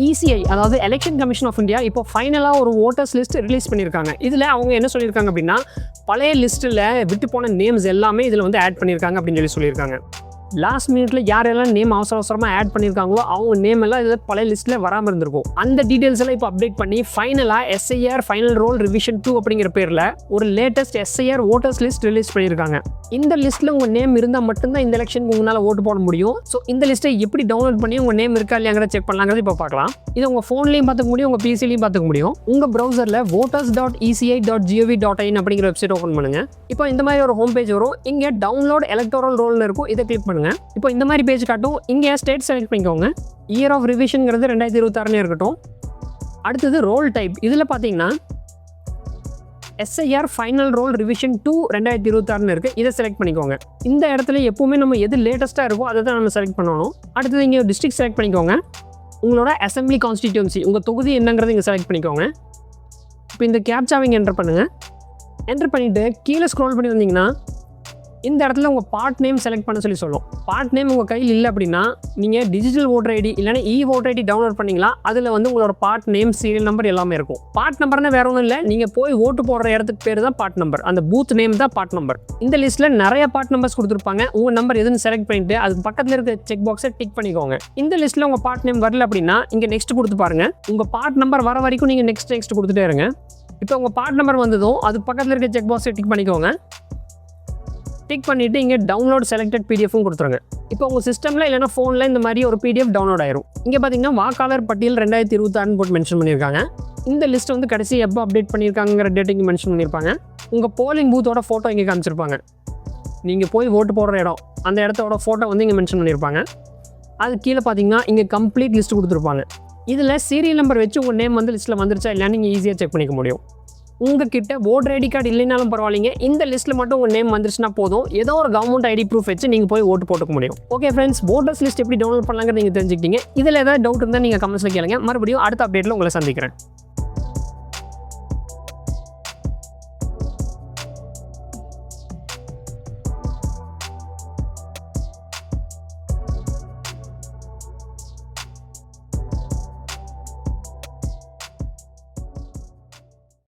ECI அதாவது election commission of India இப்போ ஃபைனலாக ஒரு ஓட்டர்ஸ் லிஸ்ட் ரிலீஸ் பண்ணியிருக்காங்க. இதில் அவங்க என்ன சொல்லியிருக்காங்க அப்படின்னா பழைய லிஸ்ட்டில் விட்டு போன நேம்ஸ் எல்லாமே இதில் வந்து ஆட் பண்ணியிருக்காங்க அப்படின்னு சொல்லியிருக்காங்க. லாஸ்ட் மினிட்ல யாரெல்லாம் நேம் அவசரமாக ஆட் பண்ணியிருக்காங்களோ அவங்க நேம் எல்லாம் இதில் பழைய லிஸ்ட்டில் வராமல் இருந்திருக்கும். அந்த டீட்டெயில்ஸ் எல்லாம் இப்போ அப்டேட் பண்ணி ஃபைனலாக SIR ஃபைனல் ரோல் ரிவிஷன் 2 அப்படிங்கிற பேரில் ஒரு latest SIR voters list release பண்ணியிருக்காங்க. இந்த லிஸ்ட்டில் உங்கள் நேம் இருந்தால் மட்டும்தான் இந்த எலெக்ஷனுக்கு உங்களால் ஓட்டு போட முடியும். ஸோ இந்த லிஸ்ட்டை எப்படி டவுன்லோட் பண்ணி உங்கள் நேம் இருக்கா இல்லையாங்கிறத செக் பண்ணலாங்கிறது இப்போ பார்க்கலாம். இது உங்கள் ஃபோன்லேயும் பார்த்துக்க முடியும், உங்கள் PCலையும் பார்த்துக்க முடியும். உங்கள் ப்ரௌசரில் voters.eci.gov.in அப்படிங்கிற வெப்சைட் ஓப்பன் பண்ணுங்கள். இப்போ இந்த மாதிரி ஒரு ஹோம் பேஜ் வரும். இங்கே டவுன்லோட் எலக்டோரல் ரோல்னு இருக்கும். இதை கிளிக் பண்ணுங்கள். இப்போ இந்த மாதிரி பேஜ் காட்டும். இங்கே ஸ்டேட் செலக்ட் பண்ணிக்கோங்க. இயர் ஆஃப் ரிவிஷன்ங்கிறது 2026 இருக்கட்டும். அடுத்தது ரோல் டைப். இதில் பார்த்தீங்கன்னா SIR ஃபைனல் ரோல் ரிவிஷன் 2 2026 இருக்குது. இதை செலக்ட் பண்ணிக்கோங்க. இந்த இடத்துல எப்போவுமே நம்ம எது லேட்டஸ்ட்டாக இருக்கோ அதை தான் நம்ம செலக்ட் பண்ணணும். அடுத்தது இங்கே டிஸ்ட்ரிக்ட் செலக்ட் பண்ணிக்கோங்க. உங்களோட அசம்பிளி கான்ஸ்டிடியூன்சி உங்கள் தொகுதி என்னங்கிறது இங்கே செலக்ட் பண்ணிக்கோங்க. இப்போ இந்த கேப்சாவை இங்கே என்டர் பண்ணுங்கள். என்டர் பண்ணிவிட்டு கீழே ஸ்க்ரோல் பண்ணி வந்தீங்கன்னா இந்த இடத்துல உங்கள் பார்ட் நேம் செலக்ட் பண்ண சொல்லும். பார்ட் நேம் உங்கள் கையில் இல்லை அப்படின்னா நீங்கள் டிஜிட்டல் ஓட்டர் ஐடி இல்லைனா ஓட்டர் ஐடி டவுன்லோட் பண்ணிங்களா. அதில் வந்து உங்களோட பார்ட் நேம், சீரியல் நம்பர் எல்லாமே இருக்கும். பார்ட் நம்பர்னா வேறு ஒன்றும் இல்லை, நீங்கள் போய் ஓட்டு போடுற இடத்துக்கு பேர் தான் பார்ட் நம்பர். அந்த பூத் நேம் தான் பார்ட் நம்பர். இந்த லிஸ்ட்டில் நிறைய பார்ட் நம்பர்ஸ் கொடுத்துருப்பாங்க. உங்கள் நம்பர் எதுன்னு செலக்ட் பண்ணிட்டு அதுக்கு பக்கத்தில் இருக்க செக் பாக்ஸை டிக் பண்ணிக்கோங்க. இந்த லிஸ்ட்டில் உங்கள் பார்ட் நேம் வரல அப்படின்னா இங்கே நெக்ஸ்ட் கொடுத்து பாருங்கள். உங்கள் பார்ட் நம்பர் வர வரைக்கும் நீங்கள் நெக்ஸ்ட் கொடுத்துட்டே இருங்க. இப்போ உங்கள் பார்ட் நம்பர் வந்ததும் அதுக்கு பக்கத்தில் இருக்க செக் பாக்ஸை டிக் பண்ணிக்கோங்க. டிக் பண்ணிவிட்டு இங்கே டவுன்லோட் செலக்டட் PDFும் கொடுத்துருங்க. இப்போ உங்கள் சிஸ்டமில் இல்லைனா ஃபோனில் இந்த மாதிரி ஒரு PDF டவுன்லோட் ஆயிரும். இங்கே பார்த்தீங்கன்னா வாக்காளர் பட்டியல் 2026 போட்டு மென்ஷன் பண்ணியிருக்காங்க. இந்த லிஸ்ட் வந்து கடைசி எப்போ அப்டேட் பண்ணியிருக்காங்கிற டேட் இங்கே மென்ஷன் பண்ணியிருப்பாங்க. உங்கள் போலிங் பூத்தோட ஃபோட்டோ இங்கே காமிச்சிருப்பாங்க. நீங்கள் போய் ஓட்டு போடுற இடம் அந்த இடத்தோட ஃபோட்டோ வந்து இங்கே மென்ஷன் பண்ணியிருப்பாங்க. அது கீழே பார்த்தீங்கன்னா இங்கே கம்ப்ளீட் லிஸ்ட் கொடுத்துருப்பாங்க. இதில் சீரியல் நம்பர் வச்சு உங்கள் நேம் வந்து லிஸ்ட்டில் வந்துருச்சா இல்லைன்னு நீங்கள் ஈஸியாக செக் பண்ணிக்க முடியும். உங்ககிட்ட ஓட்டர் ஐடி கார்டு இல்லைனாலும் பரவாயில்லைங்க, இந்த லிஸ்ட்டில் மட்டும் உங்கள் நேம் வந்துருச்சுன்னா போதும், ஏதோ ஒரு கவர்மெண்ட் ஐடி ப்ரூஃப் வச்சு நீங்கள் போய் ஓட்டு போட்டுக்க முடியும். ஓகே ஃப்ரெண்ட்ஸ், ஓட்டர்ஸ் லிஸ்ட் எப்படி டவுன்லோட் பண்ணலாங்கிறது நீங்கள் தெரிஞ்சுக்கிட்டீங்க. இதில் ஏதாவது டவுட் இருந்தால் நீங்கள் கமெண்ட்ஸில் கேளுங்க. மறுபடியும் அடுத்த அப்டேட்டில் உங்களை சந்திக்கிறேன்.